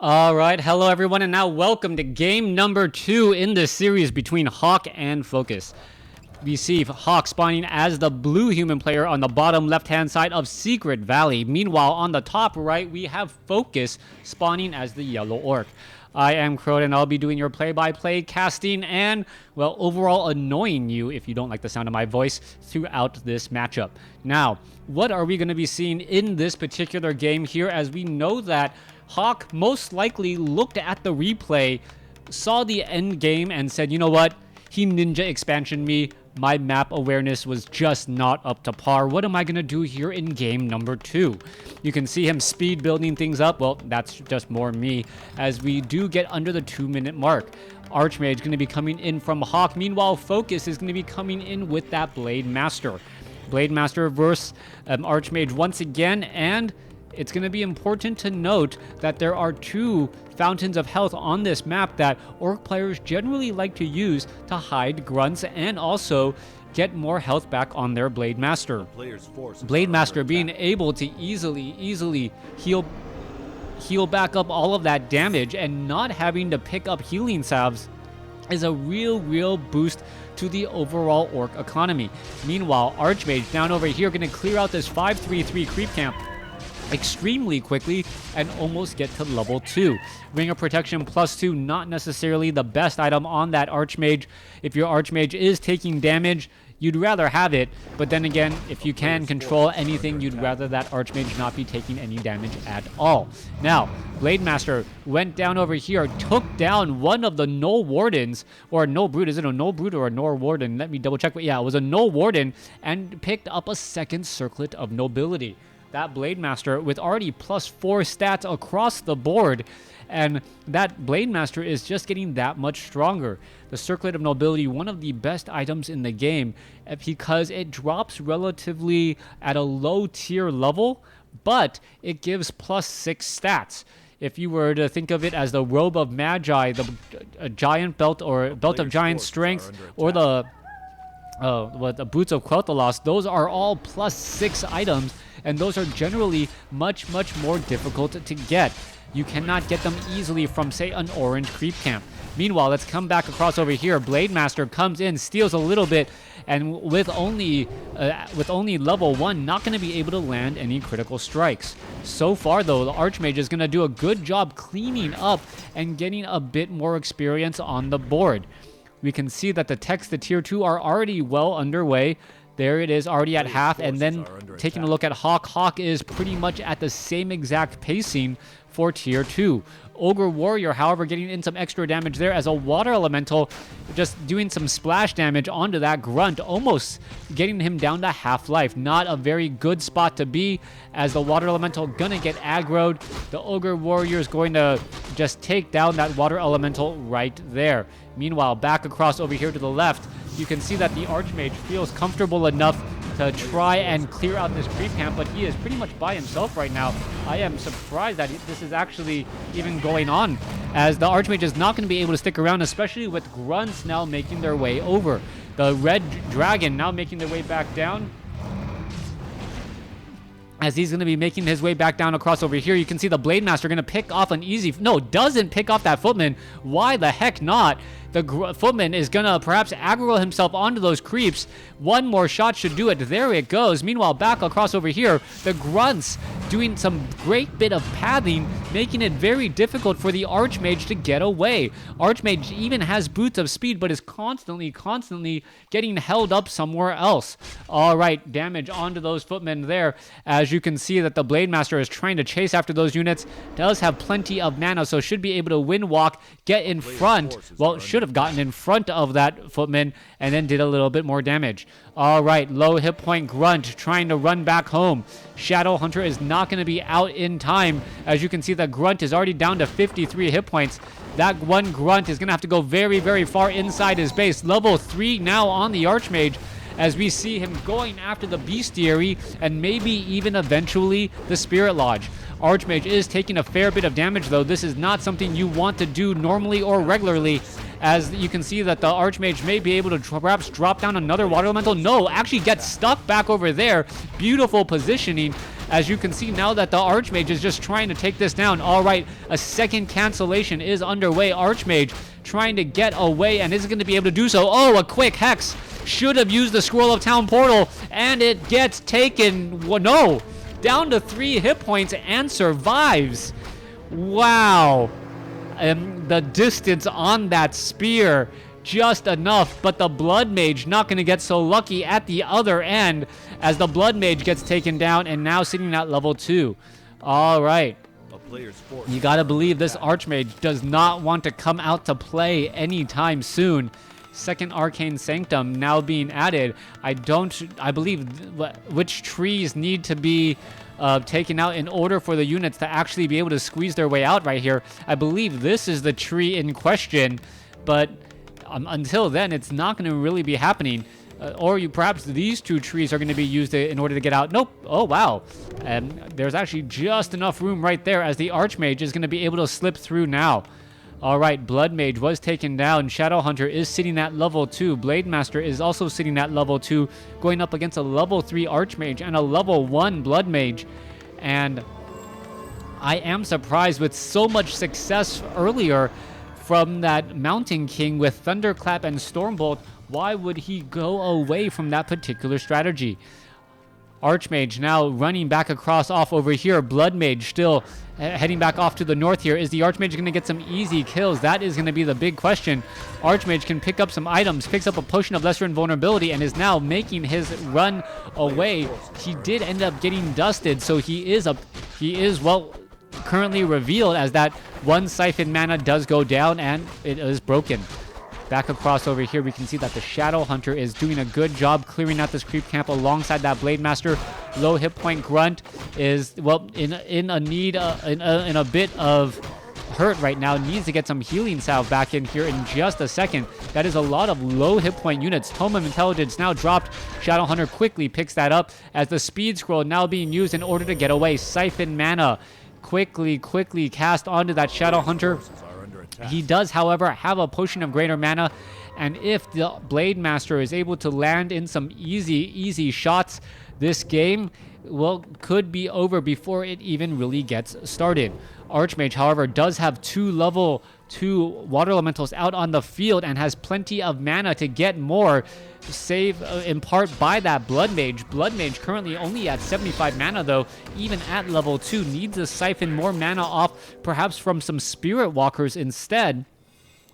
All right, hello everyone, and now welcome to game number 2 in this series between Hawk and Focus. We see Hawk spawning as the blue human player on the bottom left-hand side of Secret Valley. Meanwhile, on the top right, we have Focus spawning as the yellow orc. I am Crowd, and I'll be doing your play-by-play casting and, well, overall annoying you, if you don't like the sound of my voice, throughout this matchup. Now, what are we going to be seeing in this particular game here, as we know that Hawk most likely looked at the replay, saw the end game, and said, you know what, he ninja expansioned me. My map awareness was just not up to par. What am I going to do here in game number 2? You can see him speed building things up. Well, that's just more me, as we do get under the 2-minute mark. Archmage going to be coming in from Hawk. Meanwhile, Focus is going to be coming in with that Blade Master. Blade Master versus Archmage once again, and it's going to be important to note that there are 2 fountains of health on this map that orc players generally like to use to hide grunts and also get more health back on their Blade Master. Blade Master being able to easily heal back up all of that damage and not having to pick up healing salves is a real boost to the overall orc economy. Meanwhile, Archmage down over here going to clear out this 5-3-3 creep camp extremely quickly and almost get to level 2. Ring of Protection +2, not necessarily the best item on that Archmage. If your Archmage is taking damage, you'd rather have it, but then again, if you can control anything, you'd rather that Archmage not be taking any damage at all. Now, Blade Master went down over here, took down one of the Null Wardens, or Null Brute. Is it a Null Brute or a Null Warden? Let me double check, but yeah, it was a Null Warden, and picked up a second Circlet of Nobility. That Blade Master with already +4 stats across the board, and that Blade Master is just getting that much stronger. The Circlet of Nobility, one of the best items in the game, because it drops relatively at a low tier level, but it gives +6 stats. If you were to think of it as the Robe of Magi, the Giant Belt or Belt of Giant Strength, or the Boots of Quel'Thalas, those are all +6 items, and those are generally much more difficult to get. You cannot get them easily from, say, an orange creep camp. Meanwhile, let's come back across over here. Blade Master comes in, steals a little bit, and with only level 1, not going to be able to land any critical strikes. So far, though, the Archmage is going to do a good job cleaning up and getting a bit more experience on the board. We can see that the techs to tier 2 are already well underway. There it is, already at half, and then taking a look at Hawk. Hawk is pretty much at the same exact pacing for tier 2. Ogre Warrior, however, getting in some extra damage there as a Water Elemental, just doing some splash damage onto that Grunt, almost getting him down to half-life. Not a very good spot to be, as the Water Elemental gonna get aggroed. The Ogre Warrior is going to just take down that Water Elemental right there. Meanwhile, back across over here to the left, you can see that the Archmage feels comfortable enough to try and clear out this creep camp, but he is pretty much by himself right now. I am surprised that this is actually even going on, as the Archmage is not going to be able to stick around, especially with grunts now making their way over. The red dragon now making their way back down, as he's going to be making his way back down across over here. You can see the Blade Master going to pick off an easy... No, doesn't pick off that Footman. Why the heck not? The Footman is going to perhaps aggro himself onto those creeps. One more shot should do it. There it goes. Meanwhile, back across over here, the Grunts doing some great bit of pathing, making it very difficult for the Archmage to get away. Archmage even has Boots of Speed, but is constantly getting held up somewhere else. All right, damage onto those Footmen there, as you can see that the Blade Master is trying to chase after those units. Does have plenty of mana, so should be able to wind walk, get in front. Well, should have gotten in front of that Footman and then did a little bit more damage. All right, low hit point Grunt trying to run back home. Shadow Hunter is not going to be out in time. As you can see, the Grunt is already down to 53 hit points. That one Grunt is going to have to go very far inside his base. Level 3 now on the Archmage, as we see him going after the Bestiary and maybe even eventually the Spirit Lodge. Archmage is taking a fair bit of damage, though. This is not something you want to do normally or regularly, as you can see that the Archmage may be able to perhaps drop down another Water Elemental. No, actually gets stuck back over there. Beautiful positioning, as you can see now that the Archmage is just trying to take this down. All right, a second cancellation is underway. Archmage trying to get away and isn't going to be able to do so. Oh, a quick Hex. Should have used the Scroll of Town Portal, and it gets taken. Well, no, down to 3 hit points and survives. Wow. The distance on that spear, just enough, but the Blood Mage not going to get so lucky at the other end as the Blood Mage gets taken down and now sitting at level 2. All right. You got to believe this Archmage does not want to come out to play anytime soon. Second Arcane Sanctum now being added. I believe which trees need to be taken out in order for the units to actually be able to squeeze their way out right here. I believe this is the tree in question, but until then, it's not going to really be happening. Or perhaps these 2 trees are going to be used in order to get out. Nope. Oh, wow. There's actually just enough room right there as the Archmage is going to be able to slip through now. All right, Blood Mage was taken down. Shadowhunter is sitting at level 2. Blade Master is also sitting at level 2, going up against a level 3 Archmage and a level 1 Blood Mage. And I am surprised with so much success earlier from that Mountain King with Thunderclap and Stormbolt. Why would he go away from that particular strategy? Archmage now running back across off over here. Blood Mage still heading back off to the north here. Is the Archmage going to get some easy kills? That is going to be the big question. Archmage can pick up some items, picks up a potion of lesser invulnerability, and is now making his run away. He did end up getting dusted, so he is well currently revealed as that 1 siphon mana does go down and it is broken. Back across over here, we can see that the Shadowhunter is doing a good job clearing out this creep camp alongside that Blade Master. Low hit point Grunt is, well, in a bit of hurt right now. Needs to get some healing salve back in here in just a second. That is a lot of low hit point units. Tome of Intelligence now dropped. Shadowhunter quickly picks that up as the Speed Scroll now being used in order to get away. Siphon mana quickly cast onto that Shadowhunter. He does, however, have a potion of greater mana, and if the Blade Master is able to land in some easy shots, this game, well, could be over before it even really gets started. Archmage, however, does have 2 level 2 water elementals out on the field and has plenty of mana to get more, saved in part by that Blood Mage. Blood Mage currently only at 75 mana, though, even at level 2, needs to siphon more mana off, perhaps from some Spirit Walkers instead,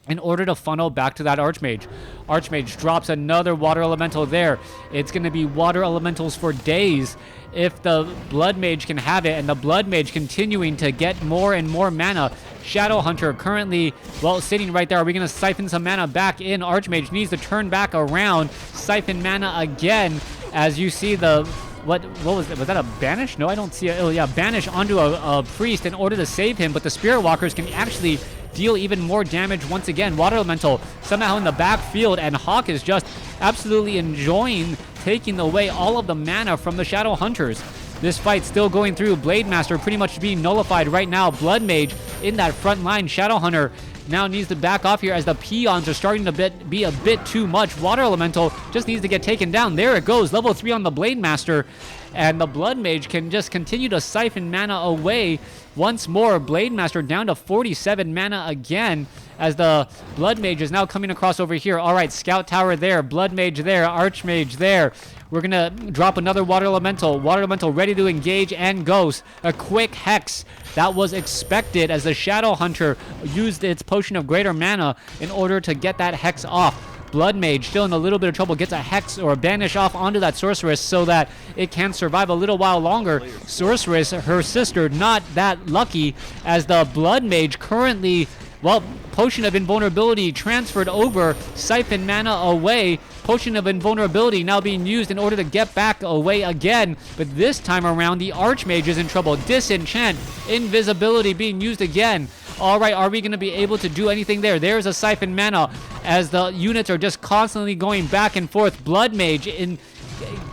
in order to funnel back to that Archmage. Archmage drops another water elemental there. It's going to be water elementals for days if the Blood Mage can have it, and the Blood Mage continuing to get more and more mana. Shadowhunter currently, well, sitting right there. Are we going to siphon some mana back in? Archmage needs to turn back around, siphon mana again, as you see the... What was it? Was that a banish? No, I don't see it. Oh, yeah, banish onto a priest in order to save him, but the Spirit Walkers can actually deal even more damage once again. Water Elemental somehow in the backfield, and Hawk is just absolutely enjoying taking away all of the mana from the Shadow Hunters. This fight still going through. Blade Master pretty much being nullified right now. Blood Mage in that front line. Shadow Hunter now needs to back off here as the peons are starting to be a bit too much. Water Elemental just needs to get taken down. There it goes. Level 3 on the Blade Master. And the Blood Mage can just continue to siphon mana away. Once more, Blade Master down to 47 mana again as the Blood Mage is now coming across over here. All right, Scout Tower there, Blood Mage there, Archmage there. We're going to drop another Water Elemental. Water Elemental ready to engage and goes. A quick Hex. That was expected as the Shadow Hunter used its Potion of Greater Mana in order to get that Hex off. Blood Mage still in a little bit of trouble, gets a Hex or a Banish off onto that Sorceress so that it can survive a little while longer. Sorceress, her sister, not that lucky as the Blood Mage currently, well, Potion of Invulnerability transferred over, siphon mana away. Potion of Invulnerability now being used in order to get back away again, but this time around the Archmage is in trouble. Disenchant, Invisibility being used again. All right, are we going to be able to do anything there? There's a siphon mana as the units are just constantly going back and forth. Blood Mage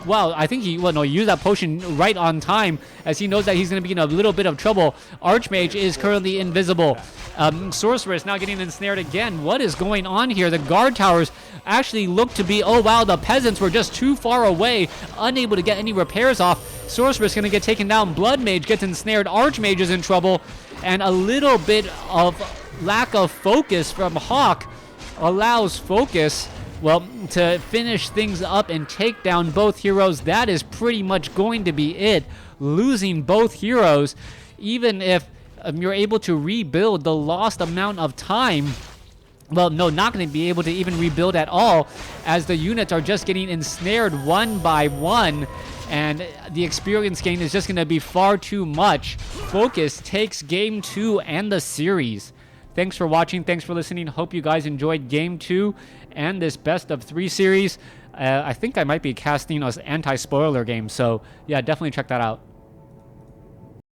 wow, I think he used that potion right on time, as he knows that he's going to be in a little bit of trouble. Archmage is currently invisible. Sorceress now getting ensnared again. What is going on here? The guard towers actually look to be, oh wow, the peasants were just too far away, unable to get any repairs off. Sorceress going to get taken down. Blood Mage gets ensnared. Archmage is in trouble, and a little bit of lack of focus from Hawk allows Focus, well, to finish things up and take down both heroes. That is pretty much going to be it. Losing both heroes, even if you're able to rebuild the lost amount of time. Well, no, not going to be able to even rebuild at all, as the units are just getting ensnared one by one, and the experience gain is just going to be far too much. Focus takes Game 2 and the series. Thanks for watching. Thanks for listening. Hope you guys enjoyed Game 2 and this best of 3 series. I think I might be casting an anti-spoiler game, so yeah, definitely check that out.